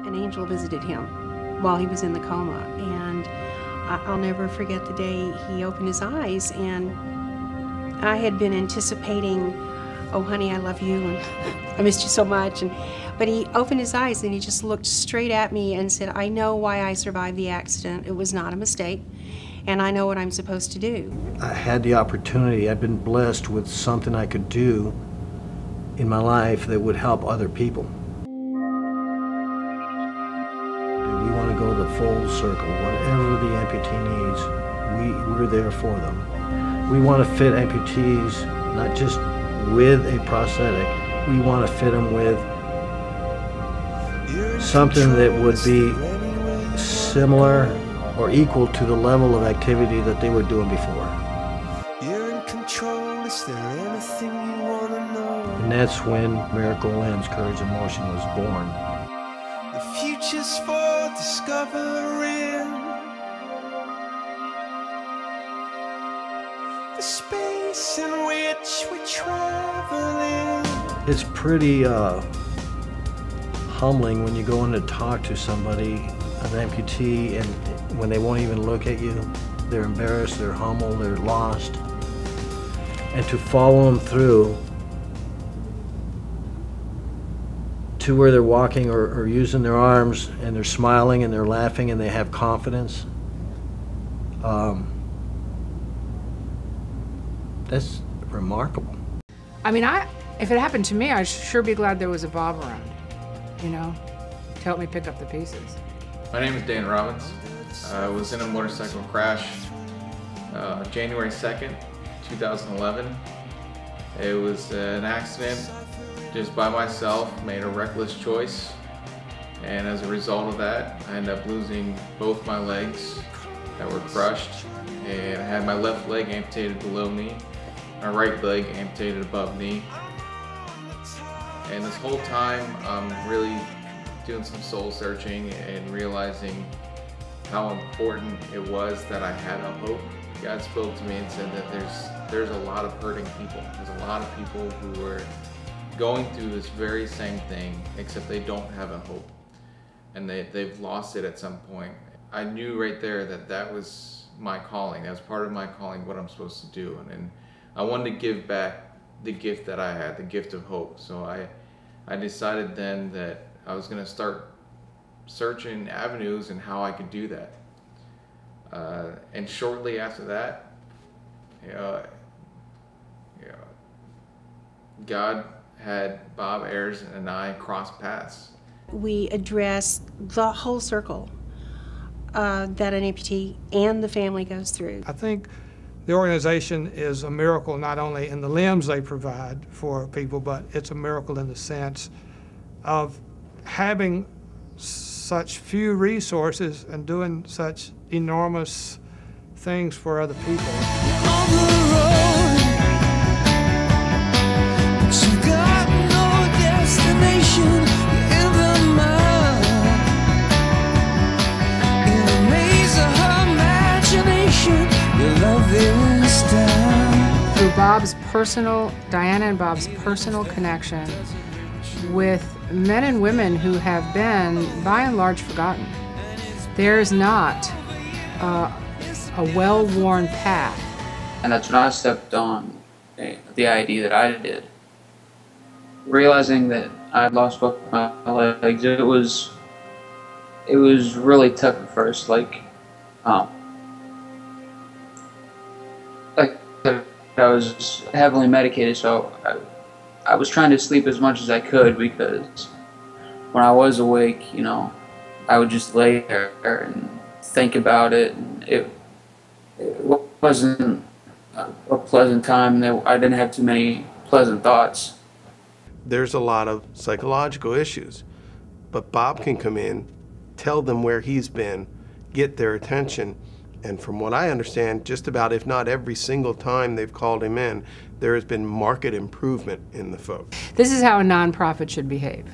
An angel visited him while he was in the coma, and I'll never forget the day he opened his eyes, and I had been anticipating, oh honey, I love you, and I missed you so much, but he opened his eyes and he just looked straight at me and said, I know why I survived the accident. It was not a mistake, and I know what I'm supposed to do. I had the opportunity, I'd been blessed with something I could do in my life that would help other people. We want to go the full circle. Whatever the amputee needs, we're there for them. We want to fit amputees not just with a prosthetic, we want to fit them with something that would be similar or equal to the level of activity that they were doing before. You're in control, is there anything you want to know? And that's when Miracle Limbs, Courage in Motion was born. The future's for discovering. The space in which we're traveling. It's pretty humbling when you go in to talk to somebody, an amputee, and when they won't even look at you, they're embarrassed, they're humble, they're lost. And to follow them through to where they're walking or using their arms and they're smiling and they're laughing and they have confidence, that's remarkable. I mean, if it happened to me, I'd sure be glad there was a Bob around, you know, to help me pick up the pieces. My name is Dan Robbins. I was in a motorcycle crash January 2nd, 2011. It was an accident just by myself, made a reckless choice, and as a result of that, I ended up losing both my legs that were crushed, and I had my left leg amputated below knee, my right leg amputated above knee. And this whole time, I'm really doing some soul searching and realizing how important it was that I had a hope. God spoke to me and said that there's a lot of hurting people. There's a lot of people who are going through this very same thing, except they don't have a hope. And they've lost it at some point. I knew right there that that was my calling. That was part of my calling, what I'm supposed to do. And I wanted to give back the gift that I had, the gift of hope. So I decided then that I was going to start searching avenues and how I could do that. And shortly after that, God had Bob Ayers and I cross paths. We address the whole circle that an amputee and the family goes through. I think the organization is a miracle not only in the limbs they provide for people, but it's a miracle in the sense of having such few resources and doing such enormous things for other people. On the road, but you got no destination in the mud. In the maze of her imagination, your love is down. Through Diana and Bob's personal connection with men and women who have been, by and large, forgotten. There is not a well-worn path. And that's when I stepped on the ID that I did. Realizing that I had lost both my legs, it was really tough at first. Like I was heavily medicated, so I was trying to sleep as much as I could, because when I was awake, you know, I would just lay there and think about it. And it wasn't a pleasant time. I didn't have too many pleasant thoughts. There's a lot of psychological issues, but Bob can come in, tell them where he's been, get their attention, and from what I understand, just about if not every single time they've called him in, there has been marked improvement in the folks. This is how a nonprofit should behave.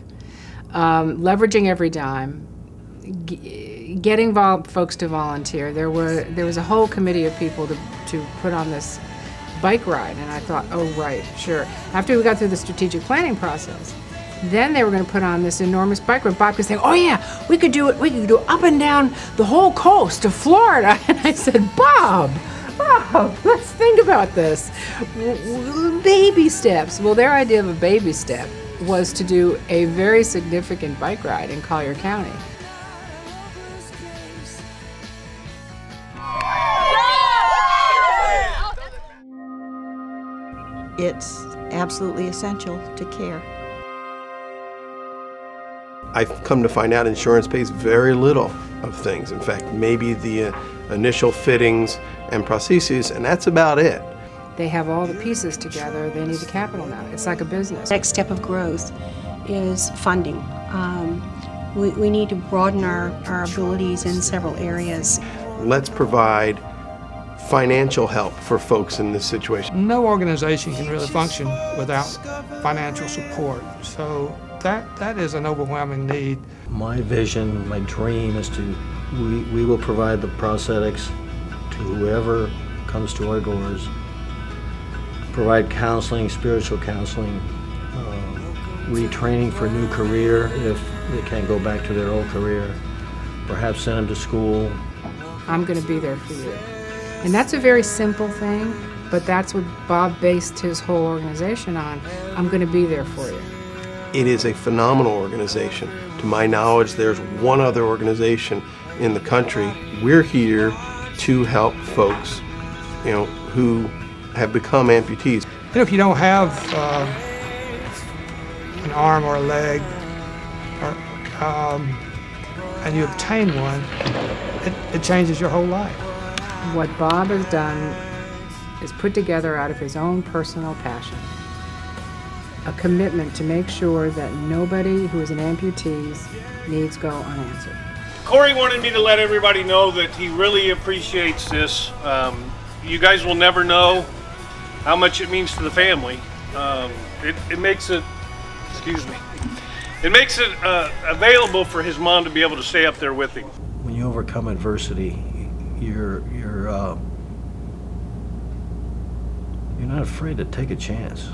Leveraging every dime, getting folks to volunteer. There was a whole committee of people to put on this bike ride, and I thought, oh right, sure. After we got through the strategic planning process, Then they were going to put on this enormous bike ride. Bob was saying, "Oh yeah, we could do it. We could go up and down the whole coast to Florida." And I said, Bob, let's think about this. Baby steps. Well, their idea of a baby step was to do a very significant bike ride in Collier County. It's absolutely essential to care. I've come to find out insurance pays very little of things. In fact, maybe the initial fittings and prostheses, and that's about it. They have all the pieces together. They need the capital now. It's like a business. Next step of growth is funding. We need to broaden our abilities in several areas. Let's provide financial help for folks in this situation. No organization can really function without financial support. So that is an overwhelming need. My vision, my dream is we will provide the prosthetics to whoever comes to our doors, provide counseling, spiritual counseling, retraining for a new career if they can't go back to their old career, perhaps send them to school. I'm going to be there for you. And that's a very simple thing, but that's what Bob based his whole organization on. I'm going to be there for you. It is a phenomenal organization. To my knowledge, there's one other organization in the country. We're here to help folks, who have become amputees. If you don't have an arm or a leg, and you obtain one, it changes your whole life. What Bob has done is put together out of his own personal passion a commitment to make sure that nobody who is an amputee's needs go unanswered. Corey wanted me to let everybody know that he really appreciates this. You guys will never know how much it means to the family. It makes it, it makes it available for his mom to be able to stay up there with him. When you overcome adversity, you're not afraid to take a chance.